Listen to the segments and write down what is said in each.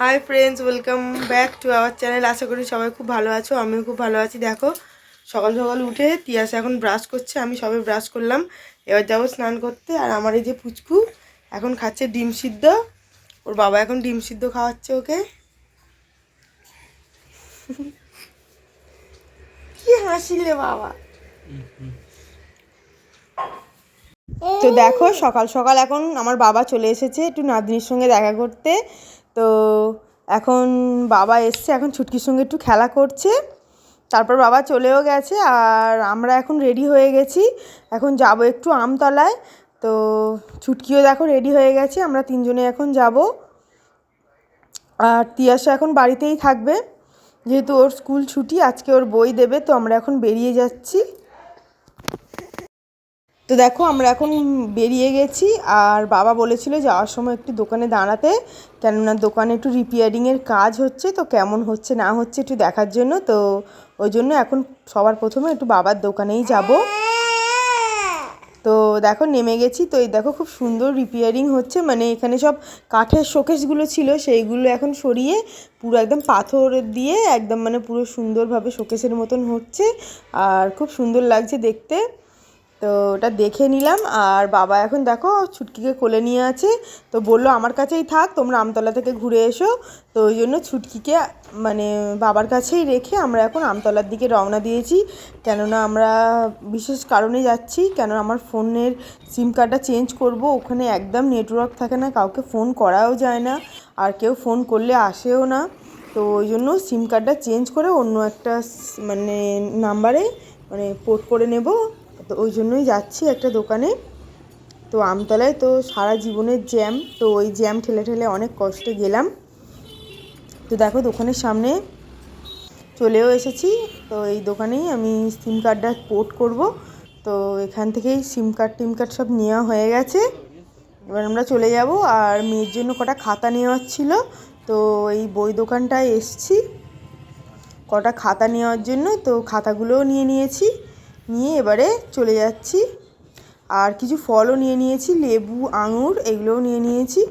High friends, welcome back to our channel. আশা করি সবাই খুব ভালো আছো, আমিও খুব ভালো আছি। দেখো সকাল সকাল উঠে তিয়াসা এখন ব্রাশ করছে, আমি সবে ব্রাশ করলাম। এবার যাবো স্নান করতে। আর আমার এই যে পুচকু এখন খাচ্ছে ডিম সিদ্ধ, ওর বাবা এখন ডিম সিদ্ধ খাওয়াচ্ছে ওকে। কি হাসিলে বাবা। তো দেখো সকাল সকাল এখন আমার বাবা চলে এসেছে একটু নাতনির সঙ্গে দেখা করতে। তো এখন বাবা এসছে, এখন ছুটকির সঙ্গে একটু খেলা করছে, তারপর বাবা চলেও গেছে। আর আমরা এখন রেডি হয়ে গেছি, এখন যাব একটু আমতলায়। তো ছুটকিও দেখো রেডি হয়ে গেছে, আমরা তিনজনে এখন যাব। আর তিয়াসা এখন বাড়িতেই থাকবে, যেহেতু ওর স্কুল ছুটি, আজকে ওর বই দেবে। তো আমরা এখন বেরিয়ে যাচ্ছি। তো দেখো আমরা এখন বেরিয়ে গেছি। আর বাবা বলেছিল যাওয়ার সময় একটু দোকানে দাঁড়াতে, কেননা দোকানে একটু রিপেয়ারিংয়ের কাজ হচ্ছে, তো কেমন হচ্ছে না হচ্ছে একটু দেখার জন্য। তো ওই জন্য এখন সবার প্রথমে একটু বাবার দোকানেই যাব। তো দেখো নেমে গেছি। তো এই দেখো খুব সুন্দর রিপেয়ারিং হচ্ছে, মানে এখানে সব কাঠের শোকেসগুলো ছিল সেইগুলো এখন সরিয়ে পুরো একদম পাথর দিয়ে একদম মানে পুরো সুন্দরভাবে শোকেসের মতন হচ্ছে। আর খুব সুন্দর লাগছে দেখতে। তো ওটা দেখে নিলাম। আর বাবা এখন দেখো ছুটকিকে কোলে নিয়ে আছে, তো বললো আমার কাছেই থাক, তোমরা আমতলা থেকে ঘুরে এসো। তো ওই জন্য ছুটকিকে মানে বাবার কাছেই রেখে আমরা এখন আমতলার দিকে রওনা দিয়েছি। কেননা আমরা বিশেষ কারণে যাচ্ছি, কেন আমার ফোনের সিম কার্ডটা চেঞ্জ করব, ওখানে একদম নেটওয়ার্ক থাকে না, কাউকে ফোন করাও যায় না, আর কেউ ফোন করলে আসেও না। তো ওই জন্য সিম কার্ডটা চেঞ্জ করে অন্য একটা মানে নাম্বারে মানে পোর্ট করে নেব। তো ওই জন্যই যাচ্ছি একটা দোকানে। তো আমতলায় তো সারা জীবনের জ্যাম, তো ওই জ্যাম ঠেলে ঠেলে অনেক কষ্টে গেলাম। তো দেখো দোকানের সামনে চলেও এসেছি। তো এই দোকানেই আমি সিম কার্ডটা পোর্ট করব। তো এখান থেকেই সিম কার্ড সব নেওয়া হয়ে গেছে, এবার আমরা চলে যাব। আর মেয়ের জন্য কটা খাতা নেওয়ার ছিল, তো এই বই দোকানটায় এসছি কটা খাতা নেওয়ার জন্য। তো খাতাগুলোও নিয়ে নিয়েছি, নিয়ে এবারে চলে যাচ্ছি। আর কিছু ফলও নিয়ে নিয়েছি, লেবু আঙুর এগুলোও নিয়ে নিয়েছি,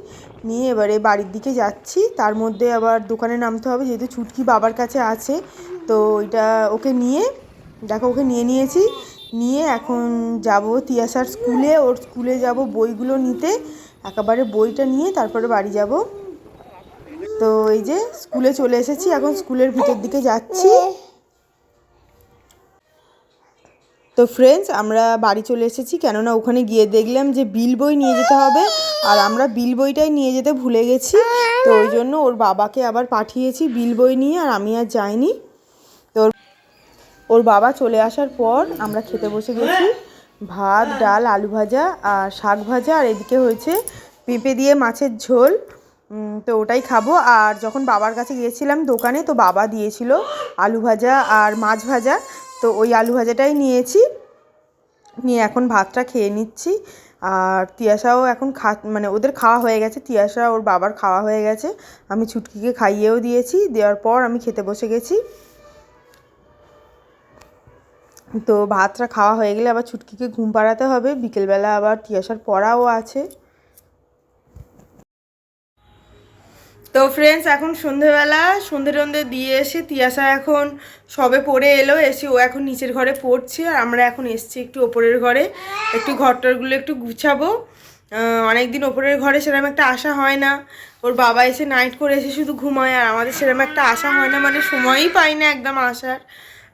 নিয়ে এবারে বাড়ির দিকে যাচ্ছি। তার মধ্যে আবার দোকানে নামতে হবে, যেহেতু ছুটকি বাবার কাছে আছে। তো ওইটা ওকে নিয়ে দেখো ওকে নিয়ে নিয়েছি, নিয়ে এখন যাব তিয়াসার স্কুলে, ওর স্কুলে যাব বইগুলো নিতে। একেবারে বইটা নিয়ে তারপরে বাড়ি যাব। তো এই যে স্কুলে চলে এসেছি, এখন স্কুলের ভিতর দিকে যাচ্ছি। তো ফ্রেন্ডস আমরা বাড়ি চলে এসেছি, কেননা ওখানে গিয়ে দেখলাম যে বিল বই নিয়ে যেতে হবে, আর আমরা বিল বইটাই নিয়ে যেতে ভুলে গেছি। তো ওই জন্য ওর বাবাকে আবার পাঠিয়েছি বিল বই নিয়ে, আর আমি আর যাইনি। তো ওর বাবা চলে আসার পর আমরা খেতে বসে গেছি, ভাত ডাল আলু ভাজা আর শাক ভাজা, আর এদিকে হয়েছে পেঁপে দিয়ে মাছের ঝোল। তো ওটাই খাবো। আর যখন বাবার কাছে গিয়েছিলাম দোকানে, তো বাবা দিয়েছিল আলু ভাজা আর মাছ ভাজা, তো ওই আলু ভাজাটাই নিয়েছি, নিয়ে এখন ভাতটা খেয়ে নিচ্ছি। আর তিয়াসাও এখন মানে ওদের খাওয়া হয়ে গেছে, তিয়াসা ওর বাবার খাওয়া হয়ে গেছে, আমি ছুটকিকে খাইয়েও দিয়েছি, দেওয়ার পর আমি খেতে বসে গেছি। তো ভাতটা খাওয়া হয়ে গেলে আবার ছুটকিকে ঘুম পাড়াতে হবে, বিকেলবেলা আবার তিয়াসার পড়াও আছে। তো ফ্রেন্ডস এখন সন্ধেবেলা, সন্ধে টন্ধে দিয়ে এসে তিয়াসা এখন সবে পড়ে এলো, এসে ও এখন নিচের ঘরে পড়ছে, আর আমরা এখন এসছি একটু ওপরের ঘরে, একটু ঘরটরগুলো একটু গুছাবো। অনেকদিন ওপরের ঘরে সেরকম একটা আসা হয় না, ওর বাবা এসে নাইট করে এসে শুধু ঘুমায়, আর আমাদের সেরকম একটা আসা হয় না, মানে সময়ই পাই না একদম আসার।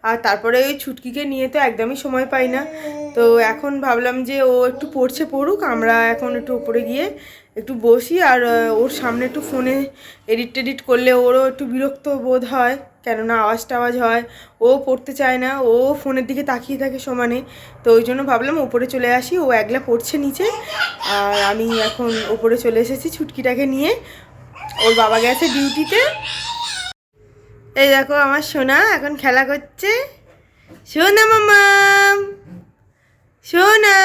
আর তারপরে ওই ছুটকিকে নিয়ে তো একদমই সময় পাই না। তো এখন ভাবলাম যে ও একটু পড়ছে, পড়ুক, আমরা এখন একটু উপরে গিয়ে একটু বসি। আর ওর সামনে একটু ফোনে এডিট টেডিট করলে ওরও একটু বিরক্ত বোধ হয়, কেননা আওয়াজ টাওয়াজ হয়, ও পড়তে চায় না, ও ফোনের দিকে তাকিয়ে থাকে সমানে। তো ওই জন্য ভাবলাম ওপরে চলে আসি, ও একলা পড়ছে নিচে, আর আমি এখন ওপরে চলে এসেছি ছুটকিটাকে নিয়ে। ওর বাবা গেছে ডিউটিতে। এই দেখো আমার সোনা এখন খেলা করছে, সোনা মাম্মাম, সোনা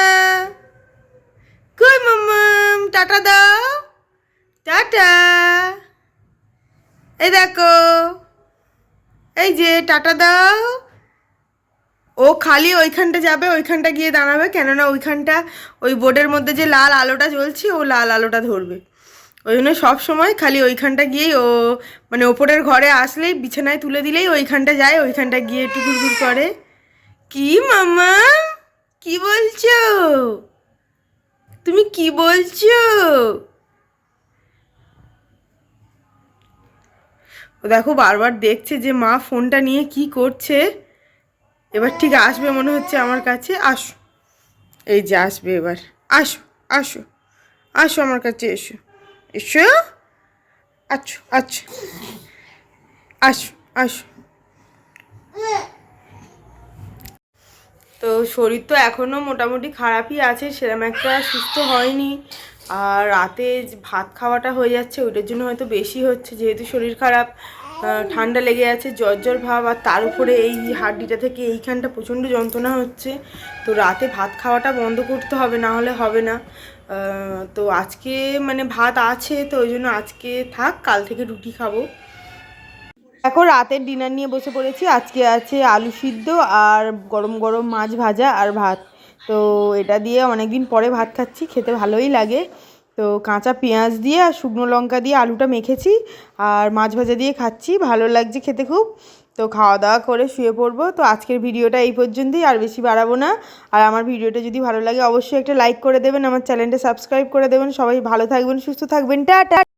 কই মাম্মাম, টাটা দাও, টাটা। এই দেখো, এই যে টাটা দাও। ও খালি ওইখানটা যাবে, ওইখানটা গিয়ে দাঁড়াবে, কেননা ওইখানটা ওই বোর্ডের মধ্যে যে লাল আলোটা জ্বলছে, ও লাল আলোটা ধরবে, ওই জন্য সবসময় খালি ওইখানটা গিয়েই ও মানে ওপরের ঘরে আসলেই বিছানায় তুলে দিলেই ওইখানটা যায়, ওইখানটা গিয়ে একটু ঘুরঘুর করে। কি মামা, কি বলছো? তুমি কি বলছো? ও দেখো বারবার দেখছে যে মা ফোনটা নিয়ে কি করছে। এবার ঠিক আসবে মনে হচ্ছে আমার কাছে। আসো, এই যে আসবে এবার। আসো, আসো, আসো আমার কাছে, এসো, এসো, আচ্ছা আচ্ছা, আসো, আসো। তো শরীর তো এখনও মোটামুটি খারাপই আছে, সেরকম একটা সুস্থ হয়নি। আর রাতে ভাত খাওয়াটা হয়ে যাচ্ছে, ওইটার জন্য হয়তো বেশি হচ্ছে, যেহেতু শরীর খারাপ, ঠান্ডা লেগে আছে, জ্বর জ্বর ভাব, আর তার উপরে এই হাড্ডিটা থেকে এইখানটা প্রচণ্ড যন্ত্রণা হচ্ছে। তো রাতে ভাত খাওয়াটা বন্ধ করতে হবে, না হলে হবে না। তো আজকে মানে ভাত আছে, তো ওই জন্য আজকে থাক, কাল থেকে রুটি খাবো। এখন রাতের ডিনার নিয়ে বসে পড়েছি। আজকে আছে আলু সিদ্ধ আর গরম গরম মাছ ভাজা আর ভাত। তো এটা দিয়ে অনেক দিন পরে ভাত খাচ্ছি, খেতে ভালোই লাগে। তো কাঁচা পেঁয়াজ দিয়ে আর শুকনো লঙ্কা দিয়ে আলুটা মেখেছি, আর মাছ ভাজা দিয়ে খাচ্ছি, ভালো লাগছে খেতে খুব। তো খাওয়া দাওয়া করে শুয়ে পড়বো। তো আজকের ভিডিওটা এই পর্যন্তই, আর বেশি বাড়াবো না। আর আমার ভিডিওটা যদি ভালো লাগে অবশ্যই একটা লাইক করে দেবেন, আমার চ্যানেলটা সাবস্ক্রাইব করে দেবেন। সবাই ভালো থাকবেন, সুস্থ থাকবেন, টাটা।